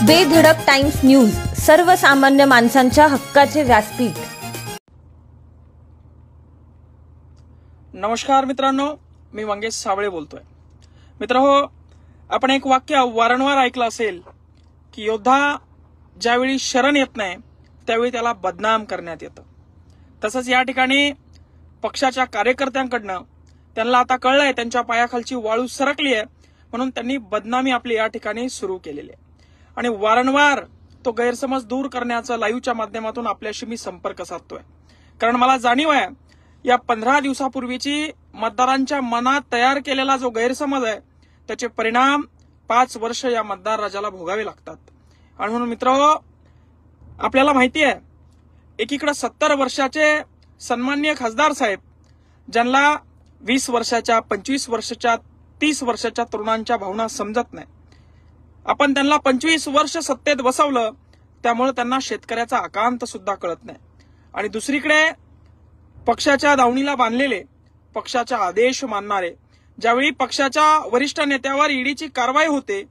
बेधडक times news, सर्वसामान्य माणसांच्या हक्काचे व्यासपीठ। नमस्कार मित्रांनो, मी मंगेश सावळे बोलतोय। मित्रहो, आपण एक वाक्य वारंवार ऐकलं असेल की योद्धा ज्यावेळी शरण येत नाही त्यावेळी त्याला बदनाम करण्यात येतं। तसंच या ठिकाणी पक्षाच्या कार्यकर्त्यांकडनं त्यांना आता कळलंय त्यांच्या पायाखालची वाळू सरकली आहे, म्हणून त्यांनी बदनामी आपली या ठिकाणी सुरू केलेली आहे आणि वारंवार तो गैरसमज दूर करण्याचा लाईव्हच्या माध्यमातून आपल्याशी मी संपर्क साधतोय। कारण मला जाणीव आहे या 15 दिवसापूर्वीची मतदारांच्या मनात तयार केलेला जो गैरसमज आहे त्याचे परिणाम 5 वर्ष या मतदार राजाला भोगावे लागतात। आणि म्हणून मित्रहो, आपल्याला माहिती आहे एकीकडे 70 वर्षाचे सन्माननीय खासदार साहेब ज्यांना 20 वर्षाच्या 25 वर्षाच्या 30 वर्षाच्या तरुणांच्या भावना समजत नाही, आपण त्यांना 25 वर्ष सत्तेत बसवलं त्यामुळे त्यांना शेतकऱ्याचा आकांत सुद्धा कळत नाही। आणि दुसरीकडे पक्षाच्या दावणीला बांधलेले, पक्षाचा आदेश मानणारे, ज्यावेळी पक्षाच्या वरिष्ठ नेत्यावर ईडीची कारवाई होते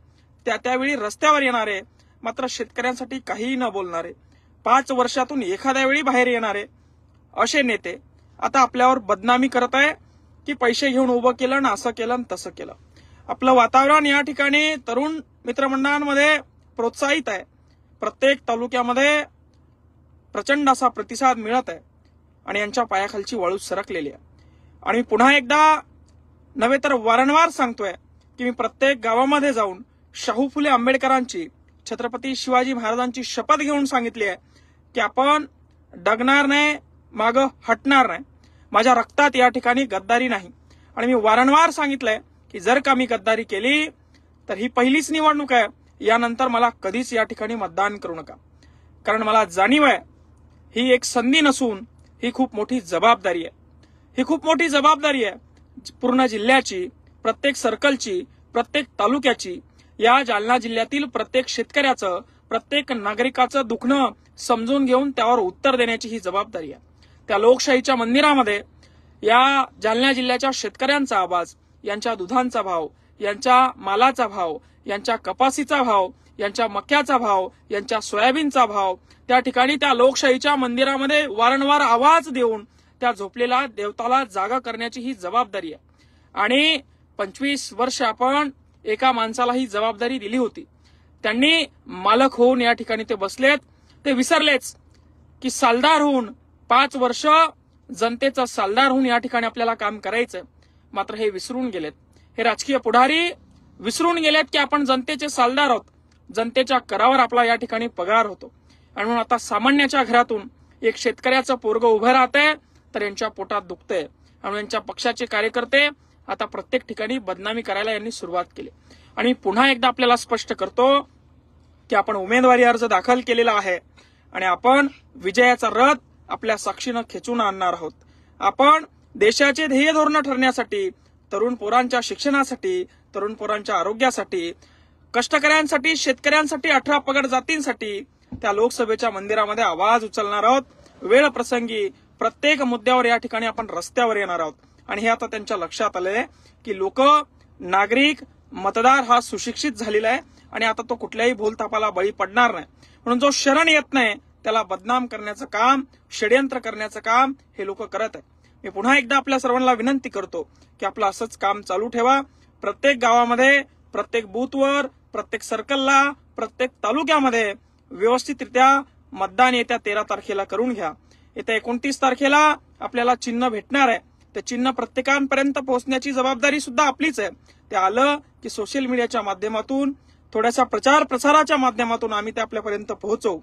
त्यावेळी रस्त्यावर येणारे, मात्र शेतकऱ्यांसाठी काहीही न बोलणारे, 5 वर्षातून एखाद्या वेळी बाहेर येणारे असे नेते आता आपल्यावर बदनामी करत आहे की पैसे घेऊन उभं केलं ना, असं केलं तसं केलं। आपलं वातावरण या ठिकाणी तरुण मित्रमंडळांमध्ये प्रोत्साहित आहे। प्रत्येक तालुक्यामध्ये प्रचंड असा प्रतिसाद मिळत आहे आणि यांच्या पायाखालची वाळू सरकलेली आहे। आणि पुन्हा एकदा नव्हे तर वारंवार सांगतोय की मी प्रत्येक गावामध्ये जाऊन शाहू फुले आंबेडकरांची, छत्रपती शिवाजी महाराजांची शपथ घेऊन सांगितली आहे की आपण डगणार नाही, मागं हटणार नाही। माझ्या रक्तात या ठिकाणी गद्दारी नाही। आणि मी वारंवार सांगितलंय की जर का मी गद्दारी केली तर ही पहिलीच निवडणूक आहे, यानंतर मला कधीच या ठिकाणी मतदान करू नका। कारण मला जाणीव आहे ही एक संधी नसून ही खूप मोठी जबाबदारी आहे। ही खूप मोठी जबाबदारी आहे पूर्ण जिल्ह्याची, प्रत्येक सर्कलची, प्रत्येक तालुक्याची, या जालना जिल्ह्यातील प्रत्येक शेतकऱ्याचं, प्रत्येक नागरिकाचं दुखणं समजून घेऊन त्यावर उत्तर देण्याची ही जबाबदारी आहे। त्या लोकशाहीच्या मंदिरामध्ये या जालना जिल्ह्याच्या शेतकऱ्यांचा आवाज, यांच्या दुधांचा भाव, यांच्या मालाचा भाव, यांच्या कपासीचा भाव, यांच्या मक्याचा भाव, यांच्या सोयाबीनचा भाव, त्या ठिकाणी त्या लोकशाहीच्या मंदिरामध्ये वारंवार आवाज देऊन त्या झोपलेल्या देवताला जागा करण्याची ही जबाबदारी आहे। आणि 25 वर्ष आपण एका माणसाला ही जबाबदारी दिली होती, त्यांनी मालक होऊन या ठिकाणी ते बसलेत। ते विसरलेच की सालदार होऊन 5 वर्ष जनतेचा सालदार होऊन या ठिकाणी आपल्याला काम करायचं, मात्र हे विसरून गेलेत। हे राजकीय पुढारी विसरून गेलेत की आपण जनतेचे सालदार आहोत, जनतेच्या करावर आपला या ठिकाणी पगार होतो। आणि म्हणून आता सामान्याच्या घरातून एक शेतकऱ्याचं पोरगं उभं राहतंय तर यांच्या पोटात दुखतंय। आणि यांच्या पक्षाचे कार्यकर्ते आता प्रत्येक ठिकाणी बदनामी करायला यांनी सुरुवात केली। आणि पुन्हा एकदा आपल्याला स्पष्ट करतो की आपण उमेदवारी अर्ज दाखल केलेला आहे आणि आपण विजयाचा रथ आपल्या साक्षीनं खेचून आणणार आहोत। आपण देशाचे ध्येय धोरण ठरण्यासाठी, तरुण पोरांच्या शिक्षणासाठी, तरुण पोरांच्या आरोग्यासाठी, कष्टकऱ्यांसाठी, शेतकऱ्यांसाठी, 18 पगड जातींसाठी त्या लोकसभेच्या मंदिरामध्ये आवाज उचलणार आहोत। वेळ प्रसंगी प्रत्येक मुद्द्यावर या ठिकाणी आपण रस्त्यावर येणार आहोत। आणि हे आता त्यांच्या लक्षात आलंय की लोक, नागरिक, मतदार हा सुशिक्षित झालेला आहे आणि आता तो कुठल्याही भूलथापाला बळी पडणार नाही। म्हणून जो शरण येत नाही त्याला बदनाम करण्याचं काम, षड्यंत्र करण्याचं काम हे लोक करत आहेत। मी पुन्हा एकदा आपल्या सर्वांना विनंती करतो की आपलं असंच काम चालू ठेवा। प्रत्येक गावामध्ये, प्रत्येक बूथवर, प्रत्येक सर्कलला, प्रत्येक तालुक्यामध्ये व्यवस्थितरित्या मतदान येत्या 13 तारखेला करून घ्या। येत्या 29 तारखेला आपल्याला चिन्ह भेटणार आहे। ते चिन्ह प्रत्येकापर्यंत पोहोचण्याची जबाबदारी सुद्धा आपलीच आहे। ते आलं की सोशल मीडियाच्या माध्यमातून, थोड्याशा प्रचार प्रसाराच्या माध्यमातून आम्ही ते आपल्यापर्यंत पोहोचवू।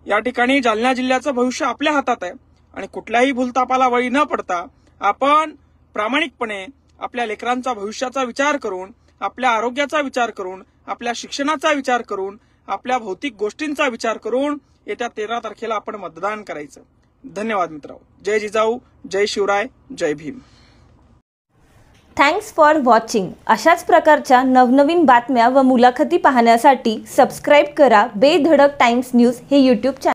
या ठिकाणी जालना जिल्ह्याचं भविष्य आपल्या हातात आहे आणि कुठल्याही भूलथापाला बळी न पडता आपण प्रामाणिकपणे आपल्या लेकरांचा भविष्याचा विचार करून, आपल्या आरोग्याचा विचार करून, आपल्या शिक्षणाचा विचार करून, आपल्या भौतिक गोष्टींचा विचार करून येत्या 13 तारखेला आपण मतदान करायचं। धन्यवाद मित्रांनो। जय जिजाऊ, जय शिवराय, जय भीम। Thanks for watching. अशाच प्रकारच्या नवनवीन बातम्या व मुलाखती पाहण्यासाठी सबस्क्राईब करा बेधडक टाइम्स न्यूज हे YouTube चॅनल।